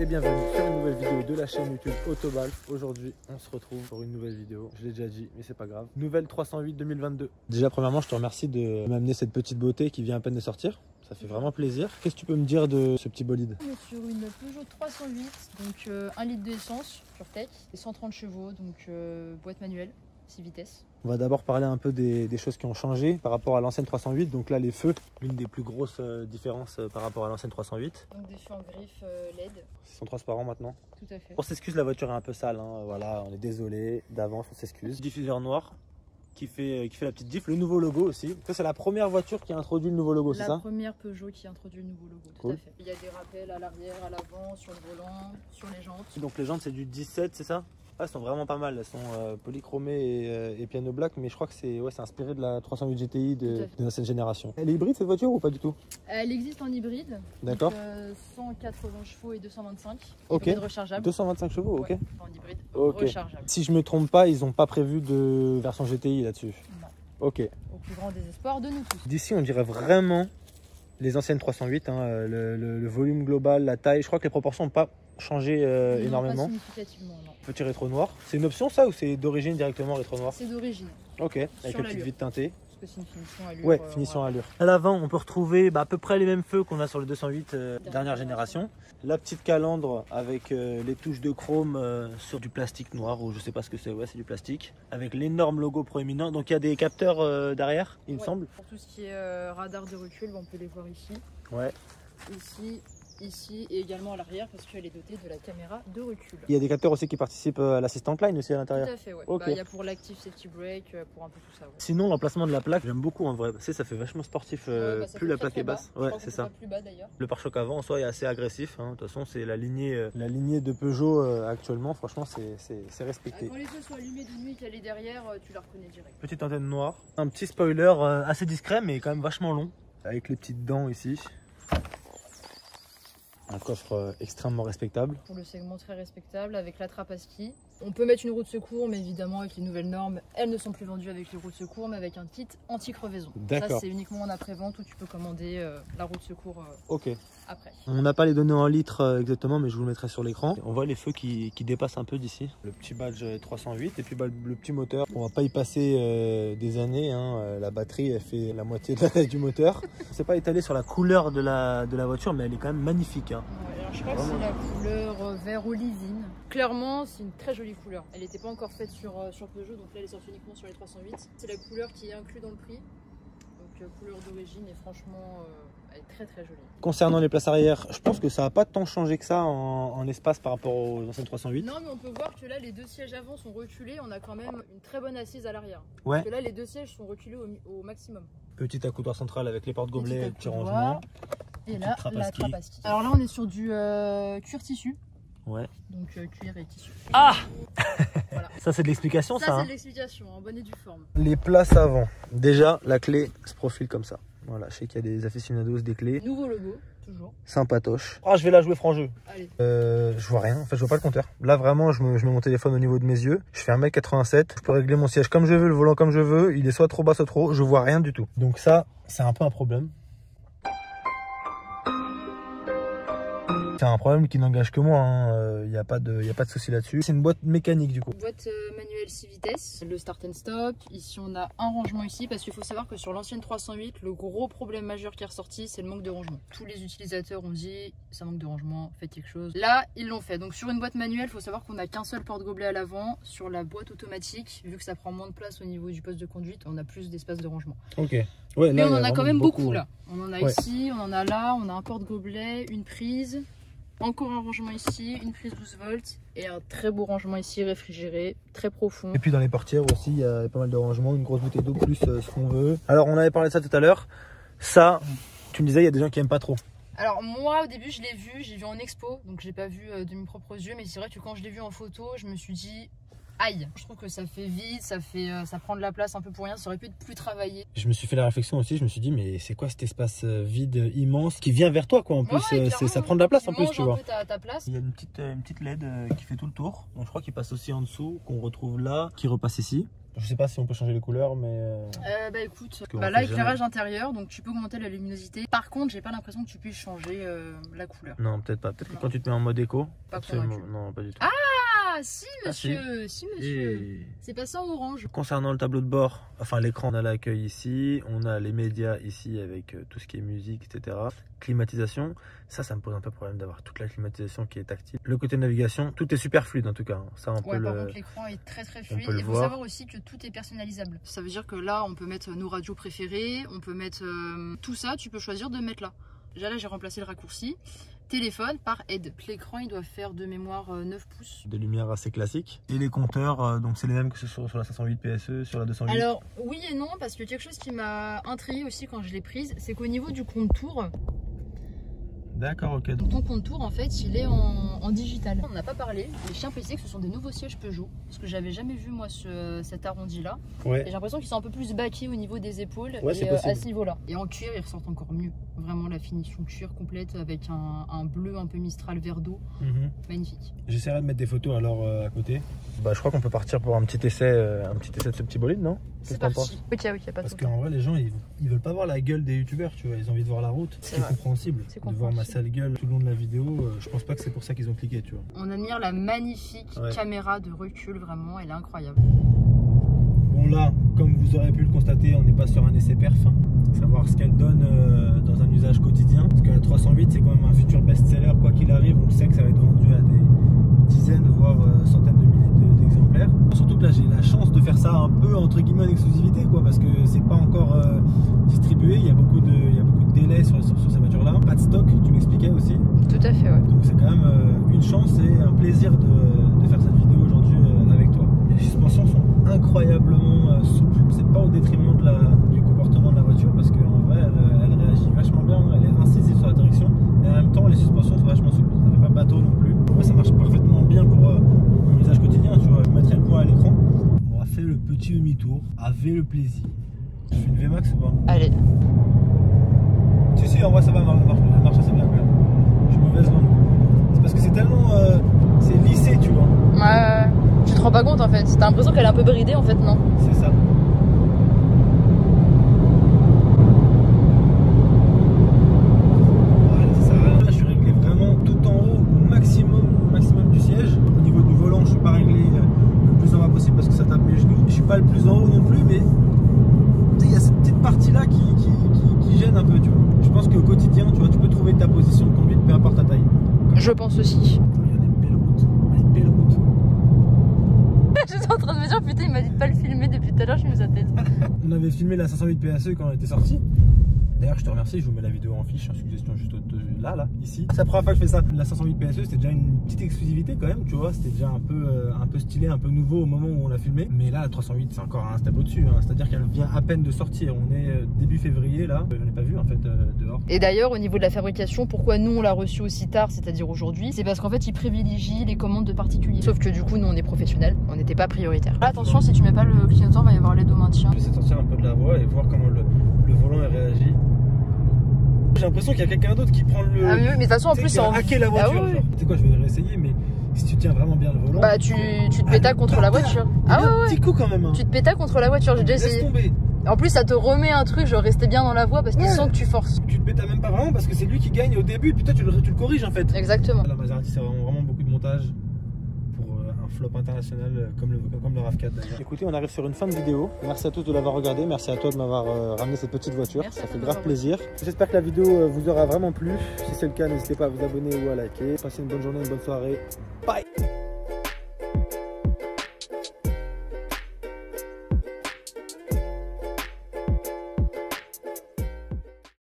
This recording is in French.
Bienvenue sur une nouvelle vidéo de la chaîne YouTube Autobalf. Aujourd'hui on se retrouve pour une nouvelle vidéo, je l'ai déjà dit mais c'est pas grave. Nouvelle 308 2022. Déjà premièrement je te remercie de m'amener cette petite beauté qui vient à peine de sortir. Ça fait vraiment plaisir. Qu'est-ce que tu peux me dire de ce petit bolide? On est sur une Peugeot 308, donc 1 litre d'essence, PureTech, et 130 chevaux, donc boîte manuelle, 6 vitesses. On va d'abord parler un peu des choses qui ont changé par rapport à l'ancienne 308. Donc là les feux, l'une des plus grosses différences par rapport à l'ancienne 308. Donc des feux en griffe LED. Ils sont transparents maintenant. Tout à fait. On s'excuse, la voiture est un peu sale, hein. Voilà, on est désolé d'avance, on s'excuse. Diffuseur noir qui fait la petite diff, le nouveau logo aussi. Ça c'est la première voiture qui a introduit le nouveau logo, c'est ça? La première Peugeot qui a introduit le nouveau logo, tout à fait. Il y a des rappels à l'arrière, à l'avant, sur le volant, sur les jantes. Donc les jantes c'est du 17, c'est ça? Ah, elles sont vraiment pas mal, elles sont polychromées et piano black, mais je crois que c'est inspiré de la 308 GTI de l'ancienne génération. Elle est hybride cette voiture ou pas du tout? Elle existe en hybride. D'accord. 180 chevaux et 225. Ok. Hybride rechargeable. 225 chevaux, ok. Ouais, en hybride rechargeable. Si je me trompe pas, ils n'ont pas prévu de version GTI là-dessus. Non. Ok. Au plus grand désespoir de nous tous. D'ici, on dirait vraiment les anciennes 308, hein, le volume global, la taille. Je crois que les proportions n'ont pas changé énormément. Pas significativement, non. Petit rétro noir. C'est une option ça ou c'est d'origine directement rétro noir? C'est d'origine. Ok, avec la petite vitre teintée. Parce que c'est une finition allure. Ouais, finition allure. À l'avant, on peut retrouver à peu près les mêmes feux qu'on a sur le 208 dernière génération. La petite calandre avec les touches de chrome sur du plastique noir, ou je sais pas ce que c'est, ouais, c'est du plastique. Avec l'énorme logo proéminent. Donc il y a des capteurs derrière, il me semble. Pour tout ce qui est radar de recul, on peut les voir ici. Ouais. Ici et également à l'arrière parce qu'elle est dotée de la caméra de recul. Il y a des capteurs aussi qui participent à l'assistant line aussi à l'intérieur. Tout à fait, ouais. Okay. Il y a pour l'active safety brake, pour un peu tout ça. Ouais. Sinon l'emplacement de la plaque, j'aime beaucoup en vrai. Ça fait vachement sportif, plus la plaque est basse. Ouais, c'est ça. Plus bas, d'ailleurs. Le pare-choc avant en soi est assez agressif. Hein. De toute façon, c'est la lignée de Peugeot actuellement. Franchement, c'est respecté. Quand les feux sont allumés de nuit qu'elle est derrière, tu la reconnais direct. Petite antenne noire. Un petit spoiler assez discret mais quand même vachement long. Avec les petites dents ici. Un coffre extrêmement respectable. Pour le segment très respectable, avec la trappe à ski. On peut mettre une roue de secours, mais évidemment avec les nouvelles normes, elles ne sont plus vendues avec les roues de secours, mais avec un kit anti-crevaison. Ça c'est uniquement en après-vente où tu peux commander la roue de secours après. On n'a pas les données en litres exactement, mais je vous le mettrai sur l'écran. On voit les feux qui dépassent un peu d'ici. Le petit badge 308 et puis le petit moteur. On va pas y passer des années. Hein. La batterie elle fait la moitié de la taille du moteur. On s'est pas étalé sur la couleur de la voiture, mais elle est quand même magnifique. Hein. Ouais, alors je crois que c'est la couleur vert olivine. Clairement, c'est une très jolie couleur. Elle n'était pas encore faite sur Peugeot, donc là elle est sortie uniquement sur les 308. C'est la couleur qui est inclue dans le prix. Donc couleur d'origine et franchement elle est très très jolie. Concernant les places arrière, je pense que ça n'a pas tant changé que ça en espace par rapport aux anciennes 308. Non, mais on peut voir que là les deux sièges avant sont reculés, on a quand même une très bonne assise à l'arrière. Ouais. Parce que là les deux sièges sont reculés au maximum. Petit accoudoir central avec les portes gobelets, petit rangement. Et là la trappe à ski. Alors là on est sur du cuir tissu. Ouais. Donc cuir et tissu. Ah voilà. Ça c'est de l'explication ça. Ça c'est de l'explication, en bonne et due forme. Les places avant. Déjà la clé se profile comme ça. Voilà, je sais qu'il y a des aficionados des clés. Nouveau logo, toujours. Sympatoche. Ah, je vais la jouer franc jeu. Allez. Je vois rien, en fait je vois pas le compteur. Là vraiment je mets mon téléphone au niveau de mes yeux. Je fais 1m87. Je peux régler mon siège comme je veux, le volant comme je veux. Il est soit trop bas soit trop haut, je vois rien du tout. Donc ça, c'est un peu un problème. C'est un problème qui n'engage que moi, il n'y a pas de souci là-dessus. C'est une boîte mécanique du coup. Boîte manuelle 6 vitesses, le start and stop. Ici on a un rangement ici parce qu'il faut savoir que sur l'ancienne 308, le gros problème majeur qui est ressorti, c'est le manque de rangement. Tous les utilisateurs ont dit ça manque de rangement, faites quelque chose. Là ils l'ont fait. Donc sur une boîte manuelle, il faut savoir qu'on n'a qu'un seul porte-gobelet à l'avant. Sur la boîte automatique, vu que ça prend moins de place au niveau du poste de conduite, on a plus d'espace de rangement. Ok. Ouais, mais on en a quand même beaucoup là. On en a ici, on en a là, on a un porte-gobelet, une prise. Encore un rangement ici, une prise 12 volts et un très beau rangement ici réfrigéré, très profond. Et puis dans les portières aussi, il y a pas mal de rangements, une grosse bouteille d'eau plus ce qu'on veut. Alors on avait parlé de ça tout à l'heure. Ça, tu me disais, il y a des gens qui aiment pas trop. Alors moi au début je l'ai vu en expo, donc je l'ai pas vu de mes propres yeux, mais c'est vrai que quand je l'ai vu en photo, je me suis dit aïe. Je trouve que ça fait vide, ça prend de la place un peu pour rien, ça aurait pu être plus travaillé. Je me suis fait la réflexion aussi, je me suis dit mais c'est quoi cet espace vide immense qui vient vers toi quoi en plus, ça prend de la place en plus tu vois. Ta place. Il y a une petite LED qui fait tout le tour, donc je crois qu'il passe aussi en dessous, qu'on retrouve là, qui repasse ici. Je sais pas si on peut changer les couleurs mais... Bah écoute, là éclairage intérieur, donc tu peux augmenter la luminosité. Par contre j'ai pas l'impression que tu puisses changer la couleur. Non peut-être pas, peut-être que quand tu te mets en mode éco. Pas non pas du tout. Ah si monsieur, si monsieur. Et... c'est passé en orange. Concernant le tableau de bord, enfin l'écran, on a l'accueil ici, on a les médias ici avec tout ce qui est musique, etc. Climatisation, ça me pose un peu problème d'avoir toute la climatisation qui est tactile. Le côté navigation, tout est super fluide en tout cas. Ça on peut par contre l'écran est très fluide. Il faut savoir aussi que tout est personnalisable. Ça veut dire que là on peut mettre nos radios préférées, on peut mettre tout ça, tu peux choisir de mettre là. Déjà là j'ai remplacé le raccourci. Téléphone par aide. L'écran il doit faire de mémoire 9 pouces. Des lumières assez classiques. Et les compteurs, donc c'est les mêmes que sur la 508 PSE, sur la 208. Alors oui et non, parce que quelque chose qui m'a intrigué aussi quand je l'ai prise, c'est qu'au niveau du contour. D'accord, ok. Donc ton contour en fait il est en digital. On n'a pas parlé, mais je tiens à préciser que ce sont des nouveaux sièges Peugeot. Parce que j'avais jamais vu moi cet arrondi là. Ouais. Et j'ai l'impression qu'ils sont un peu plus baqués au niveau des épaules et à ce niveau là. Et en cuir ils ressortent encore mieux. Vraiment la finition cuir complète avec un bleu un peu Mistral vert d'eau. Magnifique. J'essaierai de mettre des photos alors à côté. Bah je crois qu'on peut partir pour un petit essai de ce petit bolide, non? C'est parti. Ok, pas de Parce qu'en vrai les gens ils veulent pas voir la gueule des youtubeurs, tu vois, ils ont envie de voir la route. C'est compréhensible. De voir ma sale gueule tout le long de la vidéo, je pense pas que c'est pour ça qu'ils ont cliqué, tu vois. On admire la magnifique caméra de recul, vraiment, elle est incroyable. Bon là, comme vous aurez pu le constater, on n'est pas sur un essai perf, hein. Savoir ce qu'elle donne dans un usage quotidien. Parce que la 308 c'est quand même un futur best-seller, quoi qu'il arrive, on sait que ça va être vendu à des dizaines voire centaines de milliers d'exemplaires. Surtout que là j'ai la chance de faire ça un peu entre guillemets en exclusivité, quoi, parce que c'est pas encore distribué, il y a beaucoup de délais sur ces voitures là. Pas de stock, tu m'expliquais aussi. Tout à fait, ouais. Donc c'est quand même une chance et un plaisir de faire cette vidéo aujourd'hui avec toi. Les suspensions sont incroyablement souples, c'est pas au détriment du comportement de la voiture, parce qu'en vrai elle réagit vachement bien, elle est incisive sur la direction et en même temps les suspensions sont vachement souples, ça fait pas bateau non plus. Ouais, ça marche parfaitement bien pour mon usage quotidien, tu vois, mettre un point à l'écran. On va faire le petit demi-tour, avec le plaisir. Je fais une VMAX ou pas? Allez. Si en vrai ça va, elle marche assez bien quand même. Je suis mauvaise langue. C'est parce que c'est tellement c'est lissé, tu vois. Ouais, tu te rends pas compte en fait. T'as l'impression qu'elle est un peu bridée en fait, non? C'est ça. Ouais, ça sert à rien. Là je suis réglé vraiment tout en haut au maximum du siège. Au niveau du volant je suis pas réglé le plus en bas possible parce que ça tape mes genoux. Je suis pas le plus en haut non plus, mais il y a cette petite partie là qui gêne un peu, tu vois. Je pense qu'au quotidien, tu vois, tu peux trouver ta position de conduite peu importe ta taille. Je pense aussi. Il y a des belles routes. Des belles routes. J'étais en train de me dire, putain, il m'a dit de pas le filmer depuis tout à l'heure, je suis mise à tête. On avait filmé la 508 PSE quand elle était sortie. D'ailleurs, je te remercie, je vous mets la vidéo en fiche, en suggestion juste là, ici. C'est la première fois que je fais ça. La 508 PSE, c'était déjà une petite exclusivité quand même, tu vois. C'était déjà un peu stylé, un peu nouveau au moment où on l'a filmé. Mais là, la 308, c'est encore un step au-dessus, hein. C'est-à-dire qu'elle vient à peine de sortir. On est début février, là. Je l'ai pas vu en fait dehors. Et d'ailleurs, au niveau de la fabrication, pourquoi nous on l'a reçu aussi tard, c'est-à-dire aujourd'hui, c'est parce qu'en fait, ils privilégient les commandes de particuliers. Sauf que du coup, nous on est professionnels, on n'était pas prioritaire. Là, attention, si tu mets pas le clignotant, il va y avoir l'aide au maintien. Je vais essayer de sortir un peu de la voie et voir comment le volant réagit. J'ai l'impression qu'il y a quelqu'un d'autre qui prend le... Ah oui, mais de toute façon en plus c'est en... hacker la voiture. Tu sais quoi, je vais réessayer, mais si tu tiens vraiment bien le volant... Bah tu te pétas contre la voiture. Ah ouais, un petit coup quand même, hein. Tu te pétas contre la voiture, j'ai déjà essayé. Tomber. En plus ça te remet un truc, genre rester bien dans la voie parce qu'il sent que tu forces. Tu te pétas même pas vraiment parce que c'est lui qui gagne au début, puis toi tu le corriges en fait. Exactement. La Maserati c'est vraiment beaucoup de montage pour un flop international comme le RAV4 d'ailleurs. Écoutez, on arrive sur une fin de vidéo. Merci à tous de l'avoir regardé, merci à toi de m'avoir ramené cette petite voiture. Merci, ça fait grave plaisir. J'espère que la vidéo vous aura vraiment plu. Si c'est le cas, n'hésitez pas à vous abonner ou à liker. Passez une bonne journée, une bonne soirée. Bye.